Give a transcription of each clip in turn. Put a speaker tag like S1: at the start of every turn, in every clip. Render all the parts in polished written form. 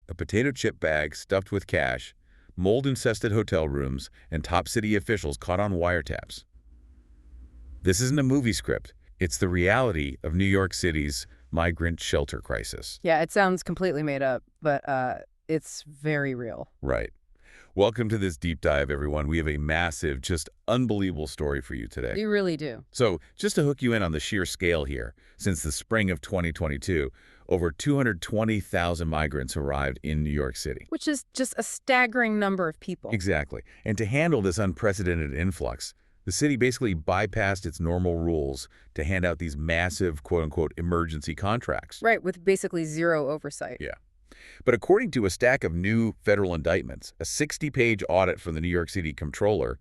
S1: a potato chip bag stuffed with cash, mold-infested hotel rooms, and top city officials caught on wiretaps. This isn't a movie script. It's the reality of New York City's migrant shelter crisis.
S2: Yeah, it sounds completely made up, but it's very real.
S1: Right. Welcome to this deep dive, everyone. We have a massive, just unbelievable story for you today.
S2: You really do.
S1: So, just to hook you in on the sheer scale here, since the spring of 2022, over 220,000 migrants arrived in New York City.
S2: Which is just a staggering number of people.
S1: Exactly. And to handle this unprecedented influx, the city basically bypassed its normal rules to hand out these massive, quote-unquote, emergency contracts.
S2: Right, with basically zero oversight.
S1: Yeah. But according to a stack of new federal indictments, a 60-page audit from the New York City Comptroller,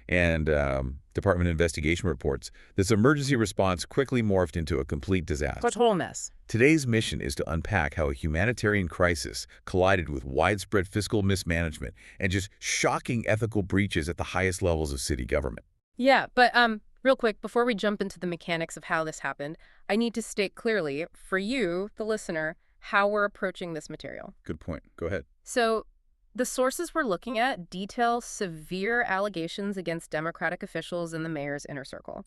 S1: and Department of Investigation reports, this emergency response quickly morphed into a complete disaster.
S2: A total mess.
S1: Today's mission is to unpack how a humanitarian crisis collided with widespread fiscal mismanagement and just shocking ethical breaches at the highest levels of city government.
S2: Yeah, but real quick, before we jump into the mechanics of how this happened, I need to state clearly, for you, the listener, how we're approaching this material.
S1: Good point. Go ahead.
S2: So, the sources we're looking at detail severe allegations against Democratic officials in the mayor's inner circle.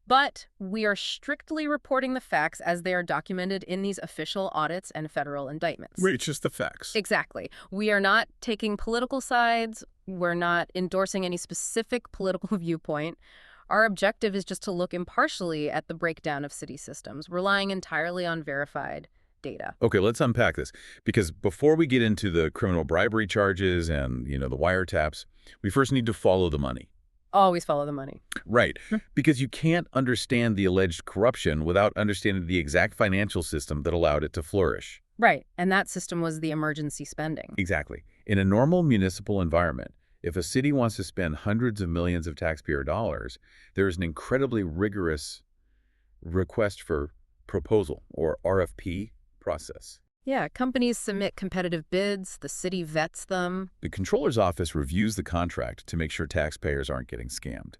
S2: But we are strictly reporting the facts as they are documented in these official audits and federal indictments.
S1: Right, it's just the facts.
S2: Exactly. We are not taking political sides. We're not endorsing any specific political viewpoint. Our objective is just to look impartially at the breakdown of city systems, relying entirely on verified data.
S1: Okay, let's unpack this. Because before we get into the criminal bribery charges and, the wiretaps, we first need to follow the money.
S2: Always follow the money.
S1: Right. Because you can't understand the alleged corruption without understanding the exact financial system that allowed it to flourish.
S2: Right. And that system was the emergency spending.
S1: Exactly. In a normal municipal environment, if a city wants to spend hundreds of millions of taxpayer dollars, there is an incredibly rigorous request for proposal, or RFP, process.
S2: Yeah, companies submit competitive bids, the city vets them.
S1: The controller's office reviews the contract to make sure taxpayers aren't getting scammed.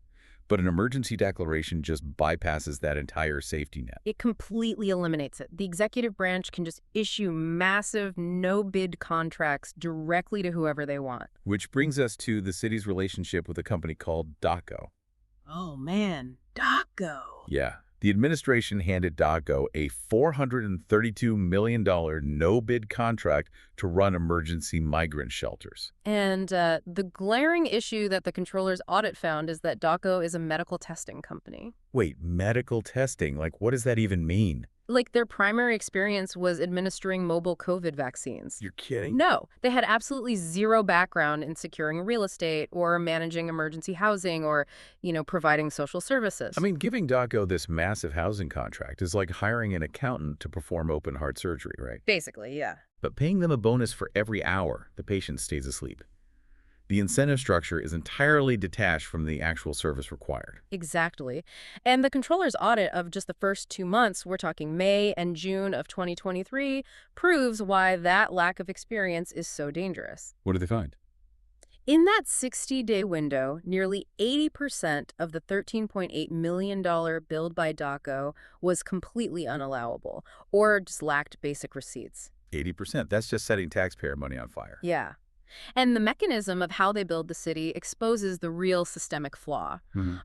S1: But an emergency declaration just bypasses that entire safety net.
S2: It completely eliminates it. The executive branch can just issue massive no-bid contracts directly to whoever they want.
S1: Which brings us to the city's relationship with a company called DocGo.
S2: Oh man, DocGo.
S1: Yeah. The administration handed DocGo a $432 million no-bid contract to run emergency migrant shelters.
S2: And the glaring issue that the controller's audit found is that DocGo is a medical testing company.
S1: Wait, medical testing? Like, what does that even mean?
S2: Like, their primary experience was administering mobile COVID vaccines.
S1: You're kidding?
S2: No, they had absolutely zero background in securing real estate or managing emergency housing or, providing social services.
S1: I mean, giving DocGo this massive housing contract is like hiring an accountant to perform open heart surgery, right?
S2: Basically, yeah.
S1: But paying them a bonus for every hour the patient stays asleep. The incentive structure is entirely detached from the actual service required.
S2: Exactly. And the controller's audit of just the first 2 months, we're talking May and June of 2023, proves why that lack of experience is so dangerous.
S1: What did they find?
S2: In that 60-day window, nearly 80% of the $13.8 million billed by DocGo was completely unallowable or just lacked basic receipts.
S1: 80%. That's just setting taxpayer money on fire.
S2: Yeah. And the mechanism of how they build the city exposes the real systemic flaw.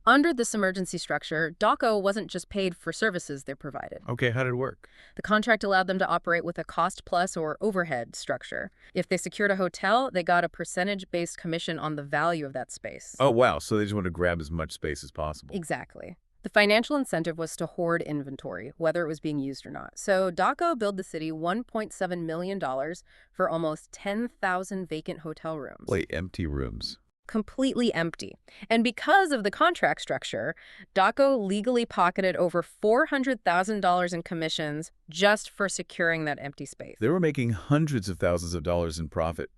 S2: Under this emergency structure, DocGo wasn't just paid for services they provided.
S1: Okay, how did it work?
S2: The contract allowed them to operate with a cost-plus or overhead structure. If they secured a hotel, they got a percentage-based commission on the value of that space.
S1: Oh, wow. So they just wanted to grab as much space as possible.
S2: Exactly. The financial incentive was to hoard inventory, whether it was being used or not. So DocGo billed the city $1.7 million for almost 10,000 vacant hotel rooms.
S1: Wait, empty rooms.
S2: Completely empty. And because of the contract structure, DocGo legally pocketed over $400,000 in commissions just for securing that empty space.
S1: They were making hundreds of thousands of dollars in profit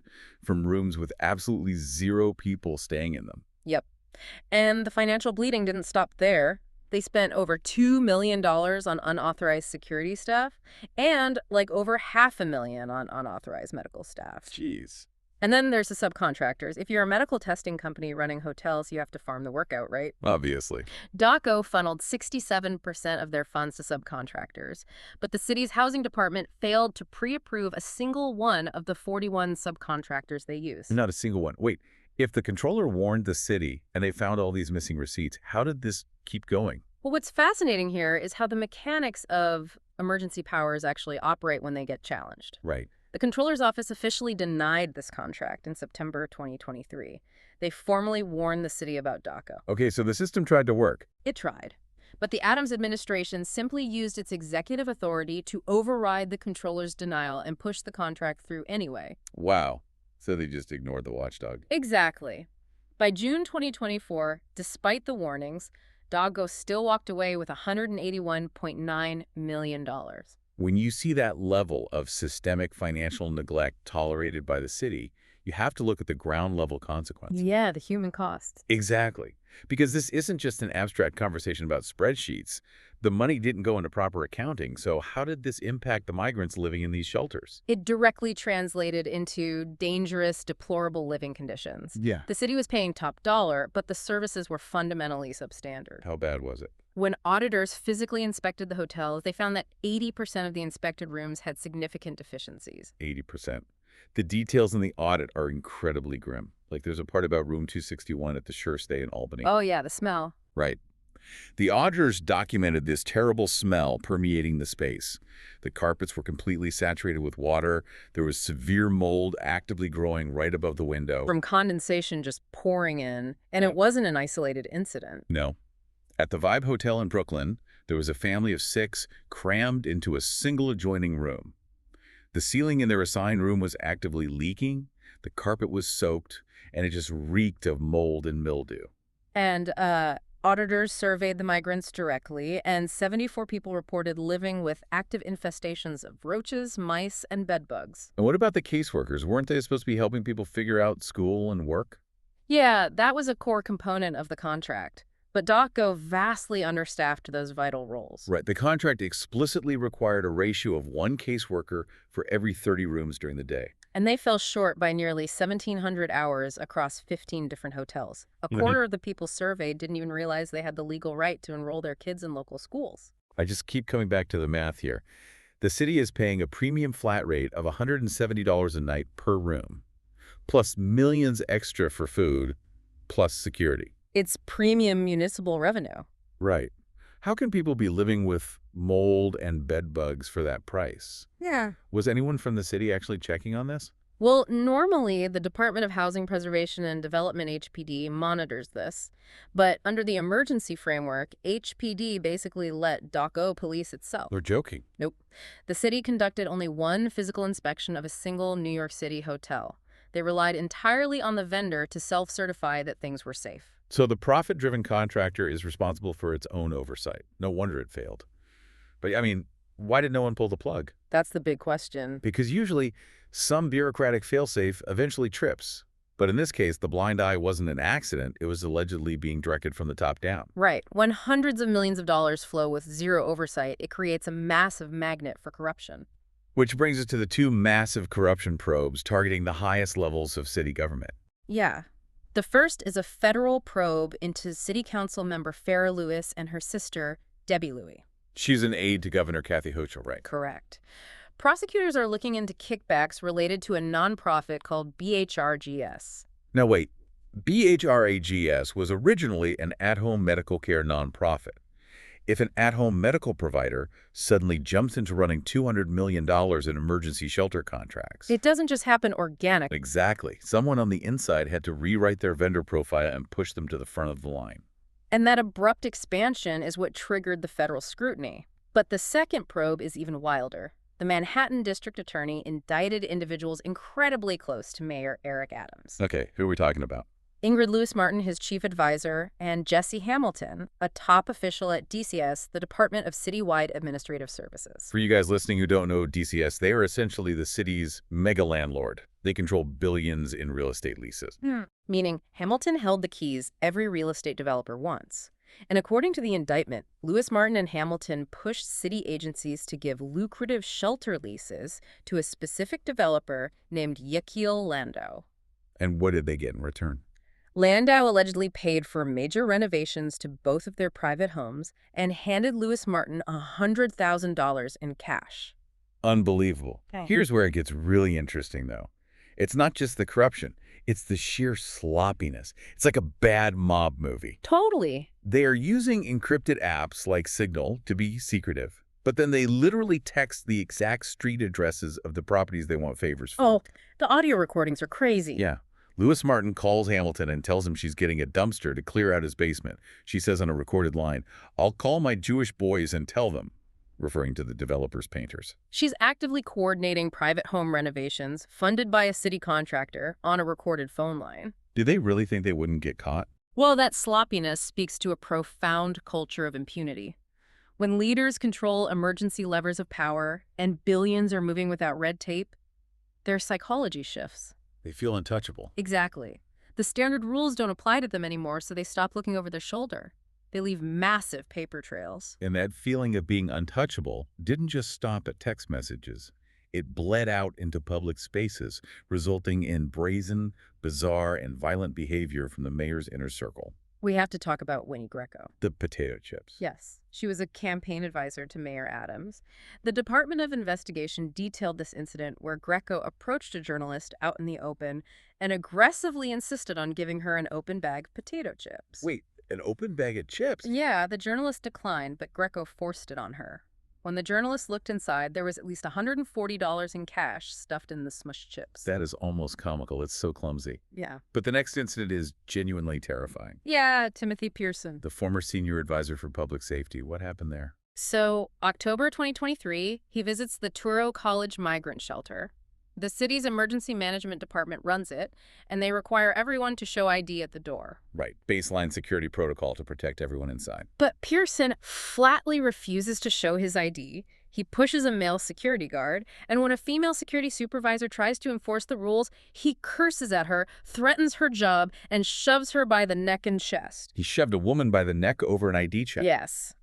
S1: from rooms with absolutely zero people staying in them.
S2: Yep. And the financial bleeding didn't stop there. They spent over $2 million on unauthorized security staff and over $500,000 on unauthorized medical staff.
S1: Jeez.
S2: And then there's the subcontractors. If you're a medical testing company running hotels, you have to farm the work out, right?
S1: Obviously.
S2: DocGo funneled 67% of their funds to subcontractors, but the city's housing department failed to pre-approve a single one of the 41 subcontractors they used.
S1: Not a single one. Wait, if the controller warned the city and they found all these missing receipts, how did this keep going?
S2: Well, what's fascinating here is how the mechanics of emergency powers actually operate when they get challenged.
S1: Right.
S2: The Controller's Office officially denied this contract in September 2023. They formally warned the city about DocGo.
S1: Okay, so the system tried to work.
S2: It tried. But the Adams administration simply used its executive authority to override the Controller's denial and push the contract through anyway.
S1: Wow. So they just ignored the watchdog.
S2: Exactly. By June 2024, despite the warnings, DocGo still walked away with $181.9 million.
S1: When you see that level of systemic financial neglect tolerated by the city, you have to look at the ground level consequences.
S2: Yeah, the human cost.
S1: Exactly. Because this isn't just an abstract conversation about spreadsheets. The money didn't go into proper accounting, so how did this impact the migrants living in these shelters?
S2: It directly translated into dangerous, deplorable living conditions.
S1: Yeah.
S2: The city was paying top dollar, but the services were fundamentally substandard.
S1: How bad was it?
S2: When auditors physically inspected the hotels, they found that 80% of the inspected rooms had significant deficiencies.
S1: 80%. The details in the audit are incredibly grim. Like there's a part about room 261 at the Sure Stay in Albany.
S2: Oh, yeah, the smell.
S1: Right. The auditors documented this terrible smell permeating the space. The carpets were completely saturated with water. There was severe mold actively growing right above the window.
S2: From condensation just pouring in, and it wasn't an isolated incident.
S1: No. At the Vibe Hotel in Brooklyn, there was a family of 6 crammed into a single adjoining room. The ceiling in their assigned room was actively leaking, the carpet was soaked, and it just reeked of mold and mildew.
S2: And auditors surveyed the migrants directly, and 74 people reported living with active infestations of roaches, mice, and bedbugs.
S1: And what about the caseworkers? Weren't they supposed to be helping people figure out school and work?
S2: Yeah, that was a core component of the contract. But DocGo vastly understaffed those vital roles.
S1: Right. The contract explicitly required a ratio of 1 caseworker for every 30 rooms during the day.
S2: And they fell short by nearly 1,700 hours across 15 different hotels. A quarter of the people surveyed didn't even realize they had the legal right to enroll their kids in local schools.
S1: I just keep coming back to the math here. The city is paying a premium flat rate of $170 a night per room, plus millions extra for food, plus security.
S2: It's premium municipal revenue.
S1: Right. How can people be living with mold and bed bugs for that price?
S2: Yeah.
S1: Was anyone from the city actually checking on this?
S2: Well, normally the Department of Housing Preservation and Development, HPD, monitors this. But under the emergency framework, HPD basically let DocGo police itself.
S1: They're joking.
S2: Nope. The city conducted only 1 physical inspection of a single New York City hotel. They relied entirely on the vendor to self-certify that things were safe.
S1: So the profit-driven contractor is responsible for its own oversight. No wonder it failed. But, I mean, why did no one pull the plug?
S2: That's the big question.
S1: Because usually, some bureaucratic failsafe eventually trips. But in this case, the blind eye wasn't an accident. It was allegedly being directed from the top down.
S2: Right. When hundreds of millions of dollars flow with zero oversight, it creates a massive magnet for corruption.
S1: Which brings us to the 2 massive corruption probes targeting the highest levels of city government.
S2: Yeah. The first is a federal probe into City Council member Farrah Lewis and her sister, Debbie Louie.
S1: She's an aide to Governor Kathy Hochul, right?
S2: Correct. Prosecutors are looking into kickbacks related to a nonprofit called BHRGS.
S1: Now wait, BHRAGS was originally an at-home medical care nonprofit. If an at-home medical provider suddenly jumps into running $200 million in emergency shelter contracts.
S2: It doesn't just happen organically.
S1: Exactly. Someone on the inside had to rewrite their vendor profile and push them to the front of the line.
S2: And that abrupt expansion is what triggered the federal scrutiny. But the second probe is even wilder. The Manhattan District Attorney indicted individuals incredibly close to Mayor Eric Adams.
S1: Okay, who are we talking about?
S2: Ingrid Lewis-Martin, his chief advisor, and Jesse Hamilton, a top official at DCS, the Department of Citywide Administrative Services.
S1: For you guys listening who don't know DCS, they are essentially the city's mega landlord. They control billions in real estate leases.
S2: Meaning Hamilton held the keys every real estate developer wants. And according to the indictment, Lewis-Martin and Hamilton pushed city agencies to give lucrative shelter leases to a specific developer named Yechiel Landau.
S1: And what did they get in return?
S2: Landau allegedly paid for major renovations to both of their private homes and handed Lewis Martin $100,000 in cash.
S1: Unbelievable.
S2: Okay.
S1: Here's where it gets really interesting, though. It's not just the corruption. It's the sheer sloppiness. It's like a bad mob movie.
S2: Totally.
S1: They are using encrypted apps like Signal to be secretive, but then they literally text the exact street addresses of the properties they want favors for.
S2: Oh, the audio recordings are crazy.
S1: Yeah. Lewis Martin calls Hamilton and tells him she's getting a dumpster to clear out his basement. She says on a recorded line, "I'll call my Jewish boys and tell them," referring to the developer's painters.
S2: She's actively coordinating private home renovations funded by a city contractor on a recorded phone line.
S1: Do they really think they wouldn't get caught?
S2: Well, that sloppiness speaks to a profound culture of impunity. When leaders control emergency levers of power and billions are moving without red tape, their psychology shifts.
S1: They feel untouchable.
S2: Exactly. The standard rules don't apply to them anymore, so they stop looking over their shoulder. They leave massive paper trails.
S1: And that feeling of being untouchable didn't just stop at text messages. It bled out into public spaces, resulting in brazen, bizarre, and violent behavior from the mayor's inner circle.
S2: We have to talk about Winnie Greco.
S1: The potato chips.
S2: Yes, she was a campaign advisor to Mayor Adams. The Department of Investigation detailed this incident where Greco approached a journalist out in the open and aggressively insisted on giving her an open bag of potato chips.
S1: Wait, an open bag of chips?
S2: Yeah, the journalist declined, but Greco forced it on her. When the journalist looked inside, there was at least $140 in cash stuffed in the smushed chips.
S1: That is almost comical. It's so clumsy.
S2: Yeah.
S1: But the next incident is genuinely terrifying.
S2: Yeah, Timothy Pearson.
S1: The former senior advisor for public safety. What happened there?
S2: So, October 2023, he visits the Truro College migrant shelter. The city's emergency management department runs it, and they require everyone to show ID at the door.
S1: Right. Baseline security protocol to protect everyone inside.
S2: But Pearson flatly refuses to show his ID. He pushes a male security guard, and when a female security supervisor tries to enforce the rules, he curses at her, threatens her job, and shoves her by the neck and chest.
S1: He shoved a woman by the neck over an ID check.
S2: Yes.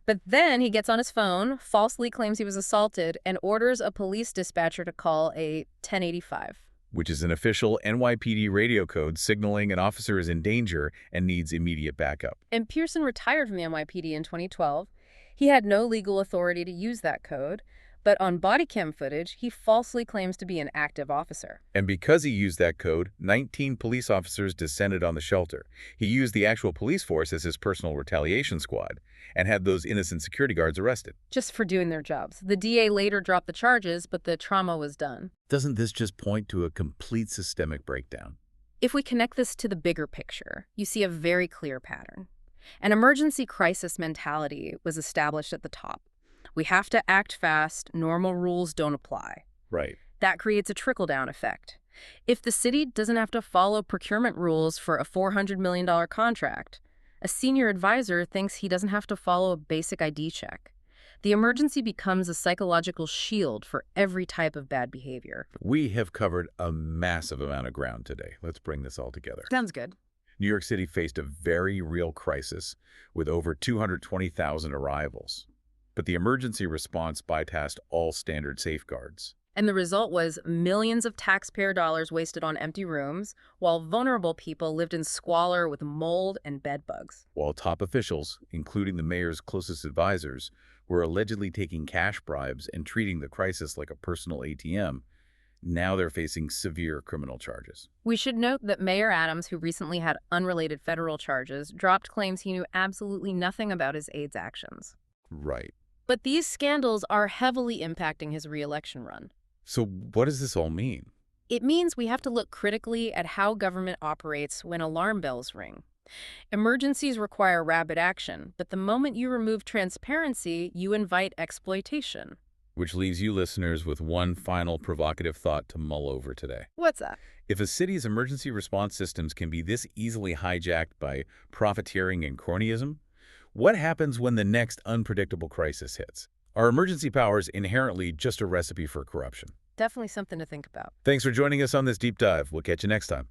S2: But then he gets on his phone, falsely claims he was assaulted, and orders a police dispatcher to call a 1085.
S1: Which is an official NYPD radio code signaling an officer is in danger and needs immediate backup.
S2: And Pearson retired from the NYPD in 2012. He had no legal authority to use that code, but on body cam footage, he falsely claims to be an active officer.
S1: And because he used that code, 19 police officers descended on the shelter. He used the actual police force as his personal retaliation squad and had those innocent security guards arrested.
S2: Just for doing their jobs. The DA later dropped the charges, but the trauma was done.
S1: Doesn't this just point to a complete systemic breakdown?
S2: If we connect this to the bigger picture, you see a very clear pattern. An emergency crisis mentality was established at the top. We have to act fast, normal rules don't apply.
S1: Right.
S2: That creates a trickle-down effect. If the city doesn't have to follow procurement rules for a $400 million contract, a senior advisor thinks he doesn't have to follow a basic ID check. The emergency becomes a psychological shield for every type of bad behavior.
S1: We have covered a massive amount of ground today. Let's bring this all together.
S2: Sounds good.
S1: New York City faced a very real crisis with over 220,000 arrivals. But the emergency response bypassed all standard safeguards.
S2: And the result was millions of taxpayer dollars wasted on empty rooms, while vulnerable people lived in squalor with mold and bed bugs.
S1: While top officials, including the mayor's closest advisors, were allegedly taking cash bribes and treating the crisis like a personal ATM, now they're facing severe criminal charges.
S2: We should note that Mayor Adams, who recently had unrelated federal charges, dropped claims he knew absolutely nothing about his aide's actions.
S1: Right.
S2: But these scandals are heavily impacting his re-election run.
S1: So what does this all mean?
S2: It means we have to look critically at how government operates when alarm bells ring. Emergencies require rapid action, but the moment you remove transparency, you invite exploitation.
S1: Which leaves you listeners with one final provocative thought to mull over today.
S2: What's that?
S1: If a city's emergency response systems can be this easily hijacked by profiteering and cronyism, what happens when the next unpredictable crisis hits? Are emergency powers inherently just a recipe for corruption?
S2: Definitely something to think about.
S1: Thanks for joining us on this deep dive. We'll catch you next time.